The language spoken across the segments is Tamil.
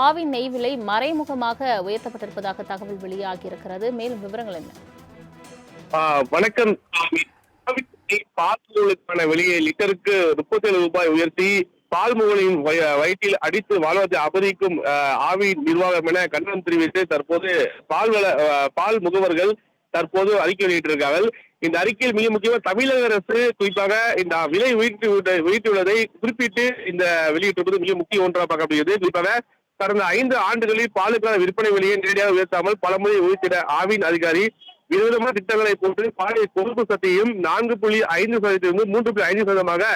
ஆவின் நெய் விலை மறைமுகமாக உயர்த்தப்பட்டிருப்பதாக தகவல் வெளியாகியிருக்கிறது. மேலும் விவரங்கள் என்ன? வணக்கம். பால்முகலுக்கான விலையை லிட்டருக்கு 37 ரூபாய் உயர்த்தி பால்முகலின் வயிற்றில் அடித்து வாழ்வதை அபகரிக்கும் ஆவி நிர்வாகம் என கண்டனம் தெரிவித்து தற்போது பால் முகவர்கள் தற்போது அறிக்கை வெளியிட்டிருக்கார்கள். இந்த அறிக்கையில் மிக முக்கியமாக தமிழக அரசு குறிப்பாக இந்த விலை உயர்த்தியுள்ளதை குறிப்பிட்டு இந்த வெளியிட்டிருப்பது மிக முக்கிய ஒன்றாக பார்க்கப்படுகிறது. குறிப்பாக கடந்த 5 ஆண்டுகளில் பாலுக்கான விற்பனை விலையை நேரடியாக உயர்த்தாமல் பலமுறை உயர்த்திட ஆவின் அதிகாரி விதவிதமான திட்டங்களை போட்டு பாலின் கொழுப்பு சத்தையும் 4.5% 3.5%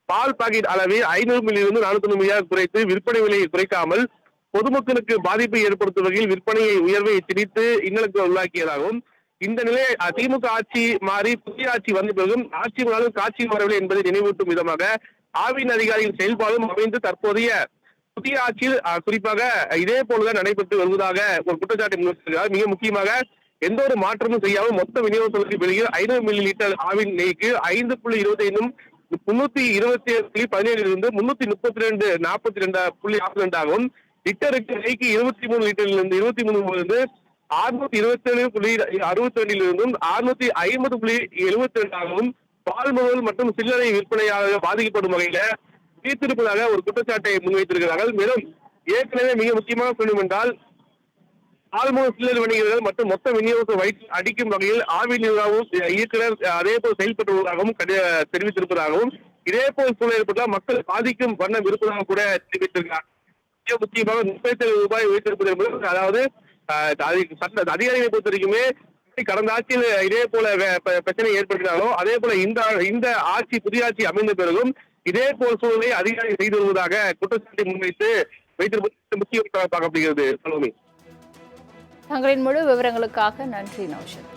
பால் பாக்கெட் அளவை 500 மில்லியிலிருந்து 400 மில்லியாக குறைத்து விற்பனை விலையை குறைக்காமல் பொதுமக்களுக்கு பாதிப்பை ஏற்படுத்தும் வகையில் விற்பனையை உயர்வை திணித்து இன்னலுக்கு உள்ளாக்கியதாகவும், இந்த நிலை திமுக ஆட்சி மாறி புதிய ஆட்சி வந்த பிறகும் ஆட்சி மாறும் காட்சி மாறவில்லை என்பதை நினைவூட்டும் விதமாக ஆவின் அதிகாரியின் செயல்பாடும் அமைந்து தற்போதைய புதிய ஆட்சியில் குறிப்பாக இதே போலதான் நடைபெற்று வருவதாக ஒரு குற்றச்சாட்டை முன்வைத்திருக்கிறார். மிக முக்கியமாக எந்த ஒரு மாற்றமும் செய்யாமல் மொத்த விநியோகத்திற்கு வெளியே 500 மில்லி லிட்டர் ஆவின் நெய்க்கு 5.25 327.17 இருந்து 332 42.52 ஆகவும், லிட்டருக்கு நெய்க்கு 23 லிட்டரிலிருந்து 23 627.62 இருந்தும் 650.72 ஆகவும் பால் முகல் மற்றும் சில்லறை விற்பனையாக பாதிக்கப்படும் வகையில தீர்த்திருப்பதாக ஒரு குற்றச்சாட்டை முன்வைத்திருக்கிறார்கள். மேலும் ஏற்கனவே மிக முக்கியமாக சொல்லும் என்றால் பால்முகல் சில்லறை வணிகர்கள் மற்றும் மொத்த விநியோகத்தை வயிற்றில் அடிக்கும் வகையில் ஆவின் நிர்வாகம் இயக்குனர் அதே போல் செயல்பட்டு வருவதாகவும் தெரிவித்திருப்பதாகவும், இதே போல் சூழல் ஏற்பட்டால் மக்கள் பாதிக்கும் வண்ணம் இருப்பதாக கூட தெரிவித்திருக்கிறார். மிக முக்கியமாக 37 ரூபாய் உயர்த்திருப்பது என்பது அதாவது அதிகாரிகளை பொறுத்த வரைக்குமே கடந்த ஆட்சியில் இதே போல பிரச்சனை ஏற்படுத்தினாலும் அதே போல இந்த ஆட்சி புதிய ஆட்சி அமைந்த பிறகும் இதே போல் சூழலை அதிகாரி செய்து வருவதாக குற்றச்சாட்டை முன்வைத்து வைத்திருப்பது முக்கிய பார்க்கப்படுகிறது. தங்களின் முழு விவரங்களுக்காக நன்றி நௌஷத்.